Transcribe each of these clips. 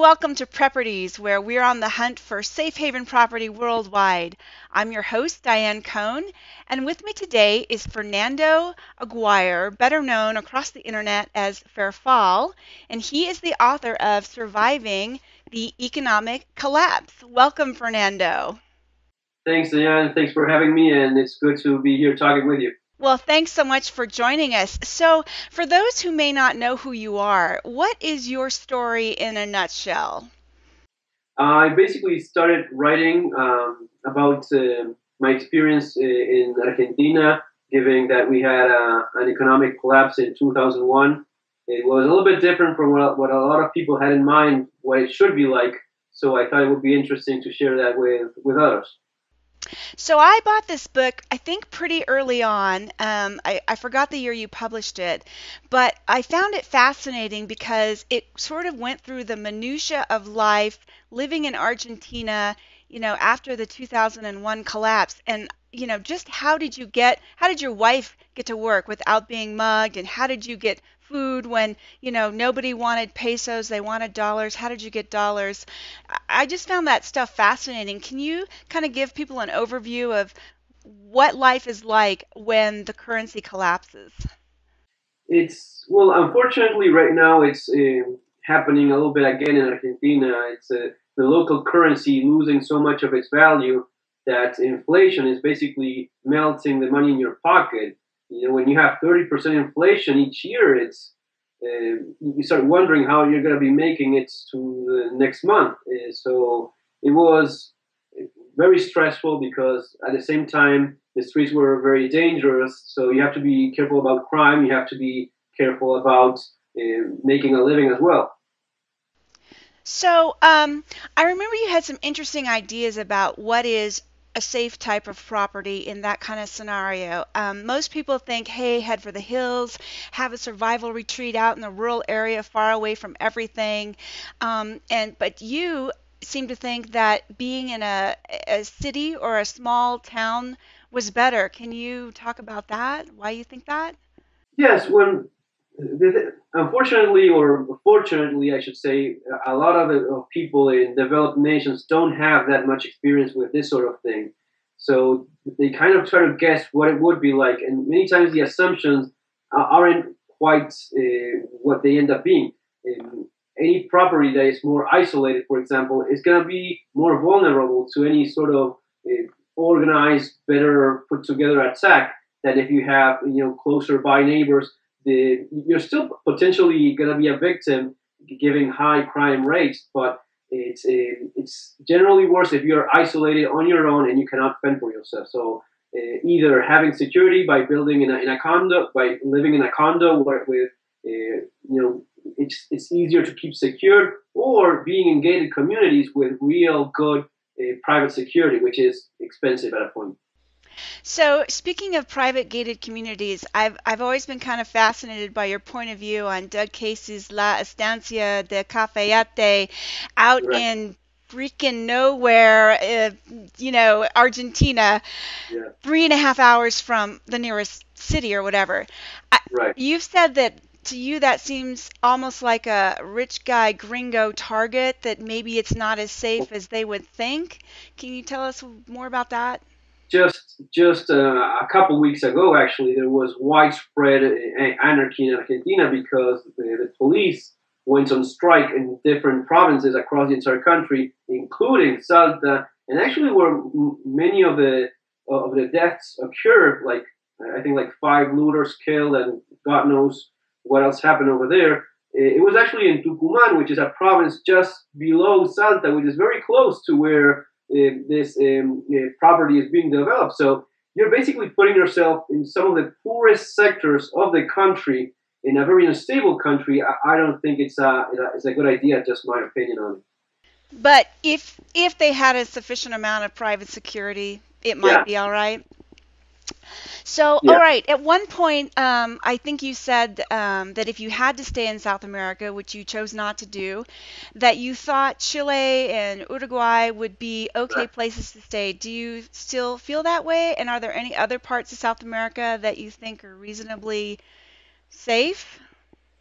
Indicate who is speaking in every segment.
Speaker 1: welcome to Prepperties, where we're on the hunt for safe haven property worldwide. I'm your host, Diane Cohn, and with me today is Fernando Aguirre, better known across the internet as FerFAL, and he is the author of Surviving the Economic Collapse. Welcome, Fernando.
Speaker 2: Thanks, Diane. Thanks for having me, and it's good to be here talking with you.
Speaker 1: Well, thanks so much for joining us. So, for those who may not know who you are, what is your story in a nutshell?
Speaker 2: I basically started writing about my experience in Argentina, given that we had an economic collapse in 2001. It was a little bit different from what a lot of people had in mind, what it should be like. So I thought it would be interesting to share that with others.
Speaker 1: So I bought this book, I think pretty early on. I forgot the year you published it, but I found it fascinating because it sort of went through the minutia of life living in Argentina, after the 2001 collapse. And, just how did your wife get to work without being mugged? And how did you get food when, nobody wanted pesos, they wanted dollars? How did you get dollars? I just found that stuff fascinating. Can you kind of give people an overview of what life is like when the currency collapses?
Speaker 2: Well, unfortunately, right now it's happening a little bit again in Argentina. It's the local currency losing so much of its value that inflation is basically melting the money in your pocket. When you have 30% inflation each year, you start wondering how you're going to be making it to the next month. So it was very stressful because at the same time the streets were very dangerous. So you have to be careful about crime. You have to be careful about making a living as well.
Speaker 1: So, I remember you had some interesting ideas about what is a safe type of property in that kind of scenario. Most people think, hey, head for the hills, have a survival retreat out in the rural area far away from everything. But you seem to think that being in a city or a small town was better. Can you talk about that? Why you think that?
Speaker 2: Yes, unfortunately or fortunately, I should say, a lot of people in developed nations don't have that much experience with this sort of thing. So they kind of try to guess what it would be like, and many times the assumptions aren't quite what they end up being. Any property that is more isolated, for example, is going to be more vulnerable to any sort of organized, better put together attack than if you have closer by neighbors. You're still potentially going to be a victim given high crime rates, but it's generally worse if you're isolated on your own and you cannot fend for yourself. So either having security by building in a condo, by living in a condo where with it's easier to keep secure, or being in gated communities with real good private security, which is expensive at a point.
Speaker 1: So, speaking of private gated communities, I've always been kind of fascinated by your point of view on Doug Casey's La Estancia de Cafayate out
Speaker 2: Right.
Speaker 1: in freaking nowhere, Argentina,
Speaker 2: Yeah.
Speaker 1: 3.5 hours from the nearest city or whatever.
Speaker 2: Right.
Speaker 1: You've said that to you that seems almost like a rich guy gringo target, that maybe it's not as safe as they would think. Can you tell us more about that?
Speaker 2: Just a couple weeks ago, actually, there was widespread anarchy in Argentina because the police went on strike in different provinces across the entire country, including Salta, and actually where many of the deaths occurred. Like I think like five looters killed, and God knows what else happened over there. It was actually in Tucumán, which is a province just below Salta, which is very close to where this property is being developed. So you're basically putting yourself in some of the poorest sectors of the country in a very unstable country. I don't think it's a good idea. Just my opinion on it.
Speaker 1: But if they had a sufficient amount of private security, it might
Speaker 2: Yeah,
Speaker 1: be all right. So, all
Speaker 2: yeah,
Speaker 1: right. At one point, I think you said that if you had to stay in South America, which you chose not to do, that you thought Chile and Uruguay would be okay
Speaker 2: right.
Speaker 1: places to stay. Do you still feel that way? And are there any other parts of South America that you think are reasonably safe?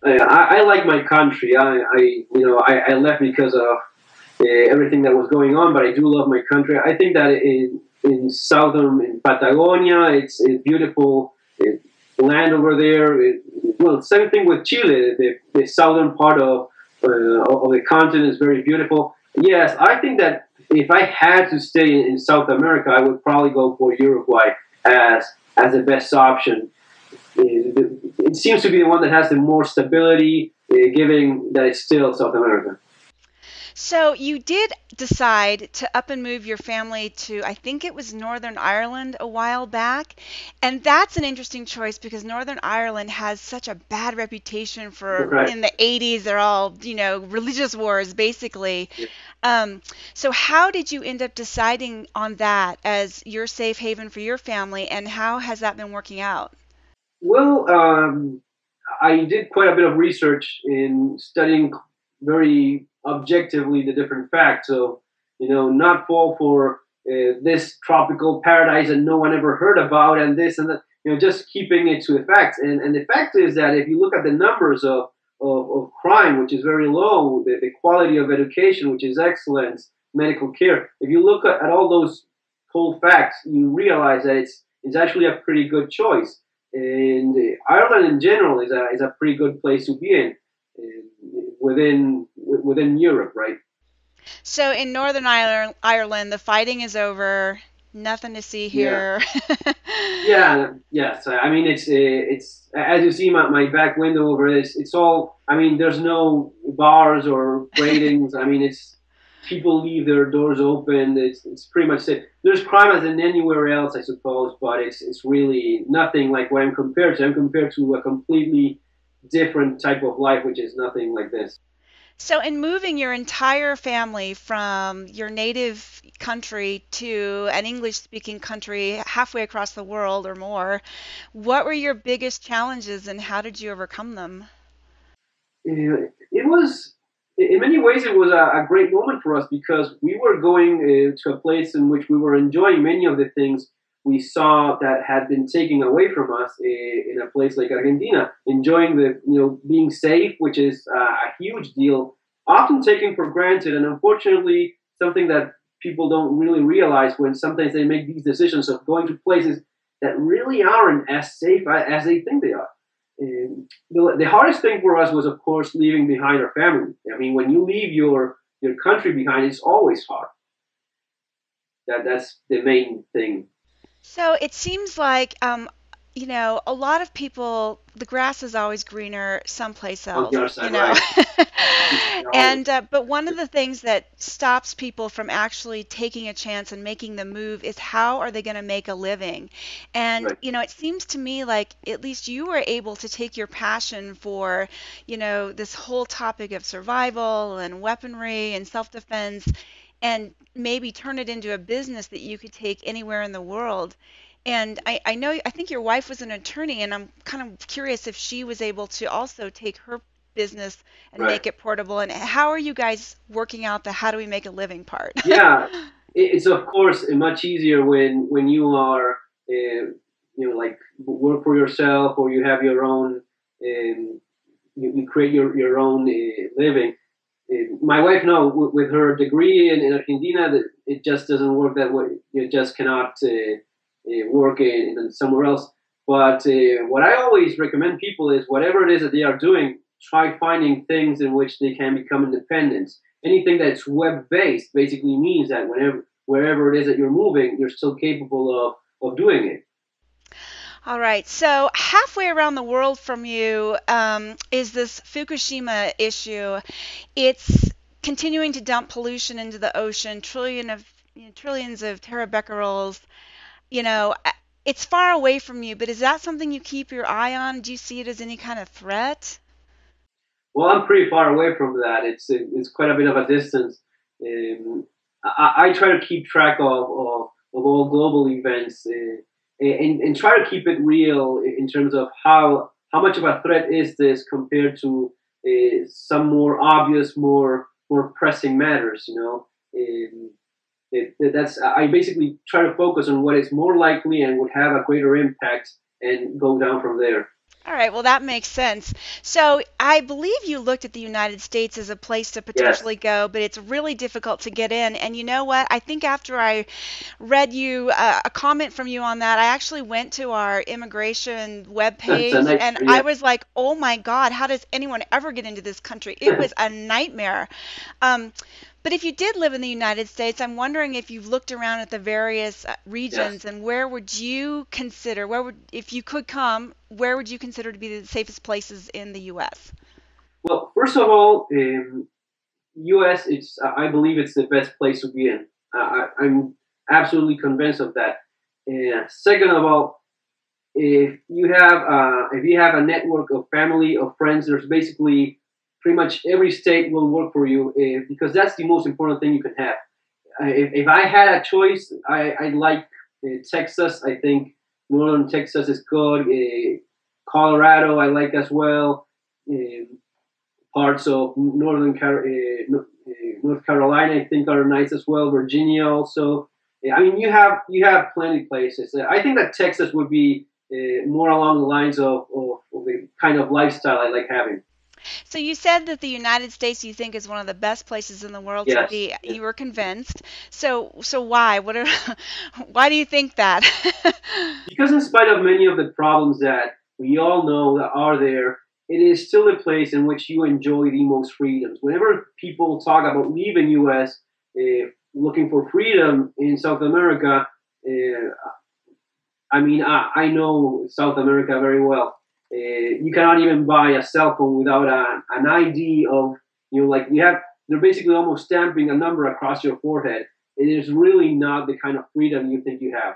Speaker 2: I like my country. I left because of everything that was going on, but I do love my country. I think that in southern in Patagonia, it's beautiful land over there. Well, same thing with Chile. The southern part of the continent is very beautiful. Yes, I think that if I had to stay in South America, I would probably go for Uruguay as as the best option. It seems to be the one that has the more stability, given that it's still South America.
Speaker 1: So you did decide to up and move your family to, I think it was Northern Ireland a while back. And that's an interesting choice because Northern Ireland has such a bad reputation for,
Speaker 2: Right.
Speaker 1: in the 80s, they're all, religious wars, basically. Um, so how did you end up deciding on that as your safe haven for your family, and how has that been working out?
Speaker 2: Well, I did quite a bit of research in studying very objectively the different facts. So, not fall for this tropical paradise that no one ever heard about, and this and that. Just keeping it to the facts. And the fact is that if you look at the numbers of crime, which is very low, the quality of education, which is excellent, medical care. If you look at all those cold facts, you realize that it's actually a pretty good choice. And Ireland in general is a pretty good place to be in, within Europe, right?
Speaker 1: So in Ireland, the fighting is over. Nothing to see
Speaker 2: Yeah,
Speaker 1: here.
Speaker 2: yeah, yes. I mean, it's as you see my back window over this. It's all. I mean, there's no bars or ratings. I mean, it's people leave their doors open. It's pretty much it. There's crime as in anywhere else, I suppose, but it's really nothing like what I'm compared to. I'm compared to a completely different type of life, which is nothing like this.
Speaker 1: So, in moving your entire family from your native country to an English speaking country halfway across the world or more, what were your biggest challenges and how did you overcome them?
Speaker 2: It was, in many ways, it was a great moment for us because we were going to a place in which we were enjoying many of the things we saw that had been taken away from us in a place like Argentina. Enjoying being safe, which is a huge deal, often taken for granted, and unfortunately, something that people don't really realize when sometimes they make these decisions of going to places that really aren't as safe as they think they are. The hardest thing for us was, of course, leaving behind our family. I mean, when you leave your country behind, it's always hard. That's the main thing
Speaker 1: So it seems like, a lot of people, the grass is always greener someplace
Speaker 2: on the
Speaker 1: else,
Speaker 2: other
Speaker 1: you
Speaker 2: side,
Speaker 1: know.
Speaker 2: right? Always.
Speaker 1: But one of the things that stops people from actually taking a chance and making the move is how are they going to make a living? And,
Speaker 2: Right.
Speaker 1: it seems to me like at least you were able to take your passion for, this whole topic of survival and weaponry and self-defense and maybe turn it into a business that you could take anywhere in the world. And I know, I think your wife was an attorney, and I'm kind of curious if she was able to also take her business and
Speaker 2: Right.
Speaker 1: make it portable. And how are you guys working out the how do we make a living part?
Speaker 2: Yeah, it's of course much easier when you are like work for yourself or you have your own you create your own living. My wife, no, with her degree in Argentina, that it just doesn't work that way. You just cannot work in somewhere else. But what I always recommend people is whatever it is that they are doing, try finding things in which they can become independent. Anything that's web based basically means that wherever it is that you're moving, you're still capable of doing it.
Speaker 1: All right, so halfway around the world from you is this Fukushima issue. It's continuing to dump pollution into the ocean, trillions of terabecquerels. You know, it's far away from you, but is that something you keep your eye on? Do you see it as any kind of threat?
Speaker 2: Well, I'm pretty far away from that. It's quite a bit of a distance. Um, I try to keep track of all global events and try to keep it real in terms of how much of a threat is this compared to some more obvious, more pressing matters. That's I basically try to focus on what is more likely and would have a greater impact and go down from there.
Speaker 1: All right, well, that makes sense. So I believe you looked at the United States as a place to
Speaker 2: Yes,
Speaker 1: potentially go, but it's really difficult to get in. And you know what? I think after I read you a comment from you on that, I actually went to our immigration
Speaker 2: it's a
Speaker 1: webpage
Speaker 2: nightmare.
Speaker 1: and I
Speaker 2: Yeah,
Speaker 1: was like, oh my God, how does anyone ever get into this country? It was a nightmare. Um, but if you did live in the United States, I'm wondering if you've looked around at the various
Speaker 2: yes.
Speaker 1: regions and where would you consider, where would, if you could come, where would you consider to be the safest places in the U.S.?
Speaker 2: Well, first of all, U.S. It's I believe it's the best place to be in. I'm absolutely convinced of that. Second of all, if you have a network of family of friends, there's basically pretty much every state will work for you because that's the most important thing you can have. If I had a choice, I like Texas. I think northern Texas is good. Colorado, I like as well. Um, Parts of North Carolina, I think, are nice as well. Virginia also. I mean, you have plenty of places. I think that Texas would be more along the lines of the kind of lifestyle I like having.
Speaker 1: So you said that the United States you think is one of the best places in the world to
Speaker 2: Yes,
Speaker 1: be.
Speaker 2: yes.
Speaker 1: You were convinced. So why? What are, why do you think that?
Speaker 2: Because in spite of many of the problems that we all know that are there, it is still a place in which you enjoy the most freedoms. Whenever people talk about leaving U.S., looking for freedom in South America, I mean, I know South America very well. You cannot even buy a cell phone without an ID of, like you have, they're basically almost stamping a number across your forehead. It is really not the kind of freedom you think you have.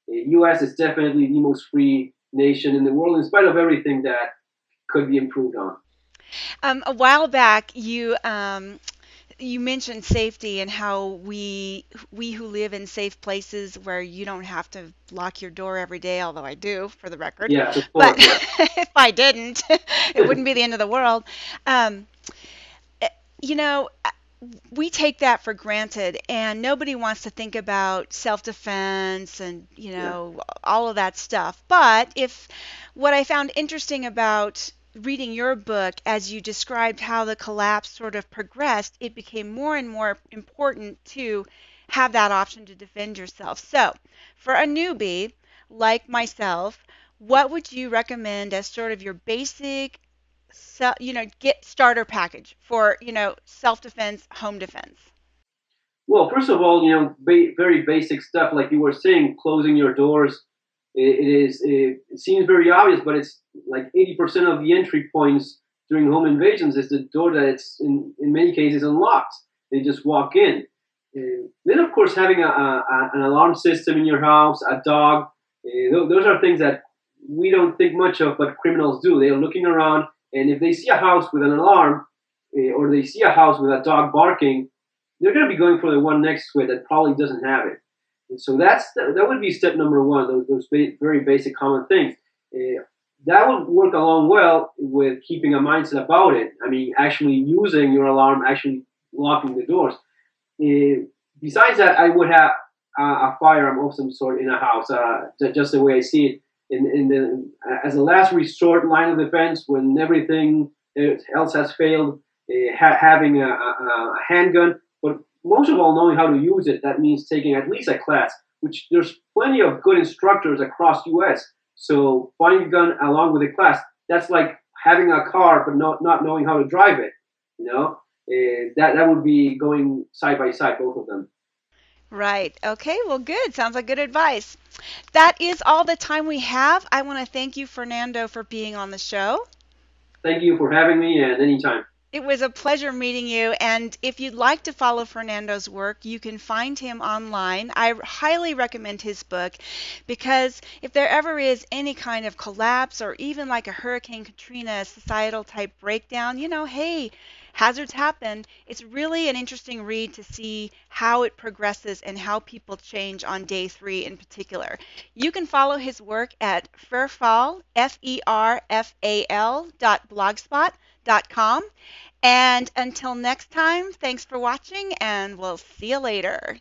Speaker 2: The U.S. is definitely the most free nation in the world, in spite of everything that could be improved on.
Speaker 1: A while back, you mentioned safety and how we who live in safe places where you don't have to lock your door every day, although I do, for the record.
Speaker 2: Yes, of
Speaker 1: But
Speaker 2: course, yes.
Speaker 1: if I didn't, it wouldn't be the end of the world. Um, eh, you know, we take that for granted, and nobody wants to think about self-defense and
Speaker 2: Yeah.
Speaker 1: all of that stuff. But if what I found interesting about reading your book, as you described how the collapse sort of progressed, it became more and more important to have that option to defend yourself. So, for a newbie like myself, what would you recommend as sort of your basic get starter package for, self-defense, home defense?
Speaker 2: Well, first of all, very basic stuff like you were saying, closing your doors. It seems very obvious, but it's like 80% of the entry points during home invasions is the door that it's in many cases unlocked. They just walk in. Then, of course, having an alarm system in your house, a dog, those are things that we don't think much of, but criminals do. They are looking around, and if they see a house with an alarm, or they see a house with a dog barking, they're going to be going for the one next to it that probably doesn't have it. And so that would be step number one. Those very basic common things. That would work along well with keeping a mindset about it. I mean, actually using your alarm, actually locking the doors. Besides that, I would have a firearm of some sort in a house, just the way I see it. In the as a last resort line of defense, when everything else has failed, having a handgun, but most of all, knowing how to use it. That means taking at least a class, which there's plenty of good instructors across U.S. So finding a gun along with a class, that's like having a car but not knowing how to drive it. You know, that would be going side by side, both of them.
Speaker 1: Right. Okay. Well, good. Sounds like good advice. That is all the time we have. I want to thank you, Fernando, for being on the show.
Speaker 2: Thank you for having me, and anytime.
Speaker 1: It was a pleasure meeting you. And if you'd like to follow Fernando's work, you can find him online. I highly recommend his book because if there ever is any kind of collapse or even like a Hurricane Katrina societal type breakdown, hey, hazards happen. It's really an interesting read to see how it progresses and how people change on day 3 in particular. You can follow his work at FerFAL, FerFAL blogspot.com. And until next time, thanks for watching, and we'll see you later.